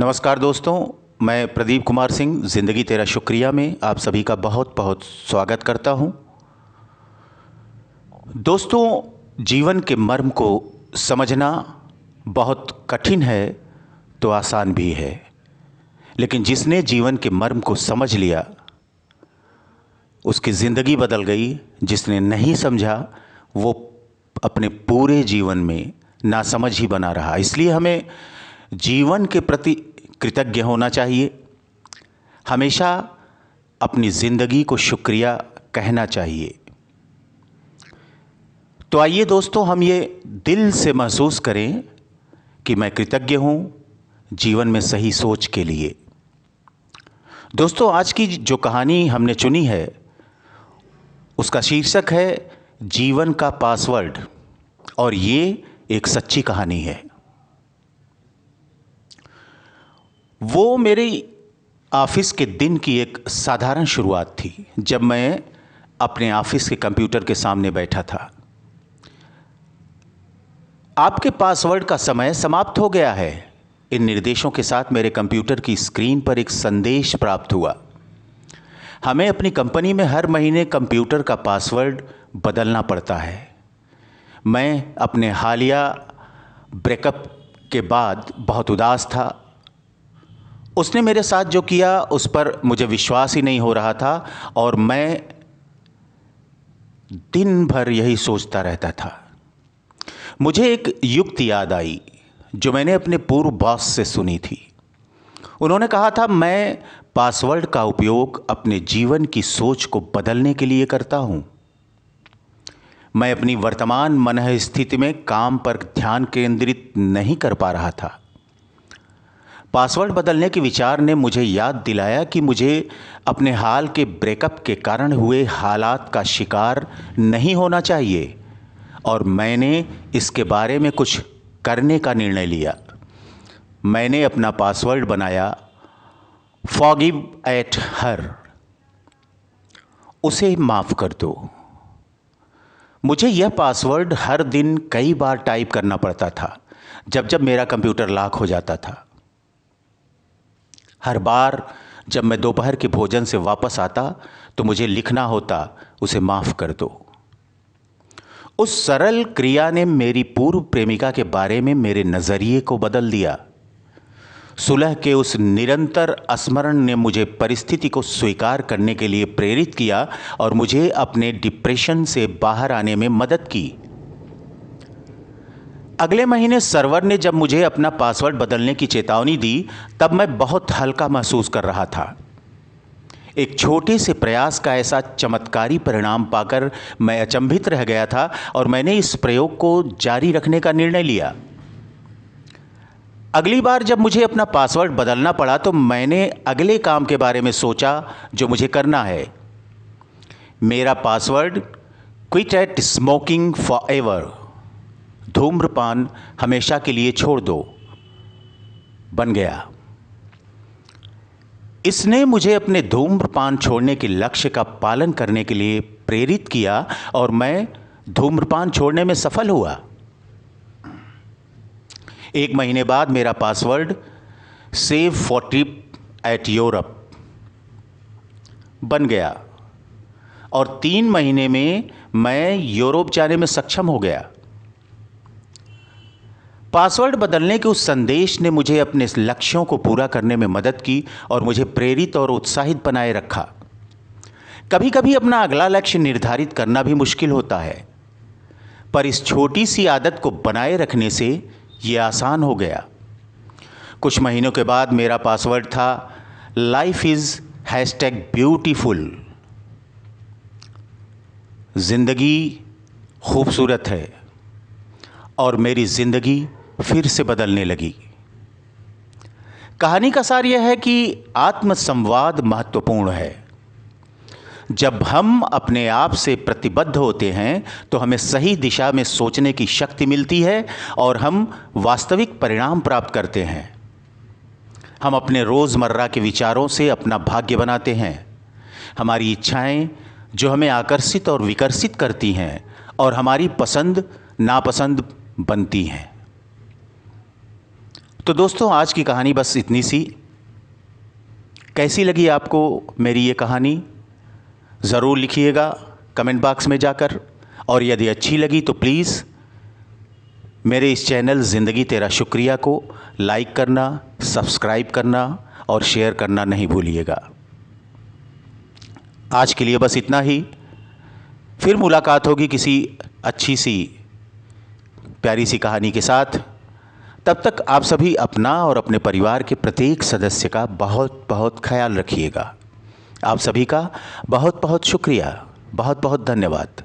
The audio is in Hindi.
नमस्कार दोस्तों, मैं प्रदीप कुमार सिंह ज़िंदगी तेरा शुक्रिया में आप सभी का बहुत बहुत स्वागत करता हूं। दोस्तों, जीवन के मर्म को समझना बहुत कठिन है तो आसान भी है, लेकिन जिसने जीवन के मर्म को समझ लिया उसकी ज़िंदगी बदल गई। जिसने नहीं समझा वो अपने पूरे जीवन में नासमझ ही बना रहा। इसलिए हमें जीवन के प्रति कृतज्ञ होना चाहिए, हमेशा अपनी ज़िंदगी को शुक्रिया कहना चाहिए। तो आइए दोस्तों, हम ये दिल से महसूस करें कि मैं कृतज्ञ हूँ जीवन में सही सोच के लिए। दोस्तों, आज की जो कहानी हमने चुनी है उसका शीर्षक है जीवन का पासवर्ड, और ये एक सच्ची कहानी है। वो मेरे ऑफिस के दिन की एक साधारण शुरुआत थी, जब मैं अपने ऑफिस के कंप्यूटर के सामने बैठा था। आपके पासवर्ड का समय समाप्त हो गया है, इन निर्देशों के साथ मेरे कंप्यूटर की स्क्रीन पर एक संदेश प्राप्त हुआ। हमें अपनी कंपनी में हर महीने कंप्यूटर का पासवर्ड बदलना पड़ता है। मैं अपने हालिया ब्रेकअप के बाद बहुत उदास था। उसने मेरे साथ जो किया उस पर मुझे विश्वास ही नहीं हो रहा था, और मैं दिन भर यही सोचता रहता था। मुझे एक युक्ति याद आई जो मैंने अपने पूर्व बॉस से सुनी थी। उन्होंने कहा था, मैं पासवर्ड का उपयोग अपने जीवन की सोच को बदलने के लिए करता हूं। मैं अपनी वर्तमान मनः स्थिति में काम पर ध्यान केंद्रित नहीं कर पा रहा था। पासवर्ड बदलने के विचार ने मुझे याद दिलाया कि मुझे अपने हाल के ब्रेकअप के कारण हुए हालात का शिकार नहीं होना चाहिए, और मैंने इसके बारे में कुछ करने का निर्णय लिया। मैंने अपना पासवर्ड बनाया फॉरगिव एट हर, उसे माफ़ कर दो। मुझे यह पासवर्ड हर दिन कई बार टाइप करना पड़ता था जब जब मेरा कंप्यूटर लॉक हो जाता था। हर बार जब मैं दोपहर के भोजन से वापस आता तो मुझे लिखना होता, उसे माफ़ कर दो। उस सरल क्रिया ने मेरी पूर्व प्रेमिका के बारे में मेरे नज़रिए को बदल दिया। सुलह के उस निरंतर स्मरण ने मुझे परिस्थिति को स्वीकार करने के लिए प्रेरित किया और मुझे अपने डिप्रेशन से बाहर आने में मदद की। अगले महीने सर्वर ने जब मुझे अपना पासवर्ड बदलने की चेतावनी दी, तब मैं बहुत हल्का महसूस कर रहा था। एक छोटे से प्रयास का ऐसा चमत्कारी परिणाम पाकर मैं अचंभित रह गया था, और मैंने इस प्रयोग को जारी रखने का निर्णय लिया। अगली बार जब मुझे अपना पासवर्ड बदलना पड़ा तो मैंने अगले काम के बारे में सोचा जो मुझे करना है। मेरा password quit eight smoking forever, धूम्रपान हमेशा के लिए छोड़ दो, बन गया। इसने मुझे अपने धूम्रपान छोड़ने के लक्ष्य का पालन करने के लिए प्रेरित किया, और मैं धूम्रपान छोड़ने में सफल हुआ। एक महीने बाद मेरा password save for trip at Europe बन गया, और 3 महीने में मैं यूरोप जाने में सक्षम हो गया। पासवर्ड बदलने के उस संदेश ने मुझे अपने लक्ष्यों को पूरा करने में मदद की और मुझे प्रेरित और उत्साहित बनाए रखा। कभी कभी अपना अगला लक्ष्य निर्धारित करना भी मुश्किल होता है, पर इस छोटी सी आदत को बनाए रखने से यह आसान हो गया। कुछ महीनों के बाद मेरा पासवर्ड था लाइफ इज #ब्यूटीफुल। जिंदगी खूबसूरत है, और मेरी जिंदगी फिर से बदलने लगी। कहानी का सार यह है कि आत्मसंवाद महत्वपूर्ण है। जब हम अपने आप से प्रतिबद्ध होते हैं तो हमें सही दिशा में सोचने की शक्ति मिलती है और हम वास्तविक परिणाम प्राप्त करते हैं। हम अपने रोज़मर्रा के विचारों से अपना भाग्य बनाते हैं। हमारी इच्छाएं जो हमें आकर्षित और विकर्षित करती हैं, और हमारी पसंद नापसंद बनती हैं। तो दोस्तों, आज की कहानी बस इतनी सी। कैसी लगी आपको मेरी ये कहानी, ज़रूर लिखिएगा कमेंट बॉक्स में जाकर। और यदि अच्छी लगी तो प्लीज़ मेरे इस चैनल ज़िंदगी तेरा शुक्रिया को लाइक करना, सब्सक्राइब करना और शेयर करना नहीं भूलिएगा। आज के लिए बस इतना ही। फिर मुलाकात होगी किसी अच्छी सी प्यारी सी कहानी के साथ। तब तक आप सभी अपना और अपने परिवार के प्रत्येक सदस्य का बहुत बहुत ख्याल रखिएगा। आप सभी का बहुत बहुत शुक्रिया, बहुत बहुत धन्यवाद।